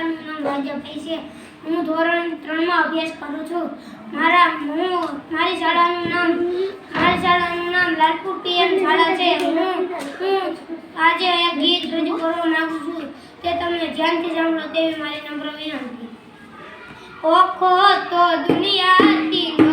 શાળાનું નામ રાજ્યભાઈ છે. હું ધોરણ 3 માં અભ્યાસ કરું છું. મારી શાળાનું નામ લાલપુર પીએમ શાળા છે. હું આજે એક ગીત રજૂ કરવા માંગુ છું તે તમે ધ્યાનથી સાંભળો તેવી મારી નમ્ર વિનંતી. ઓખો તો દુનિયાથી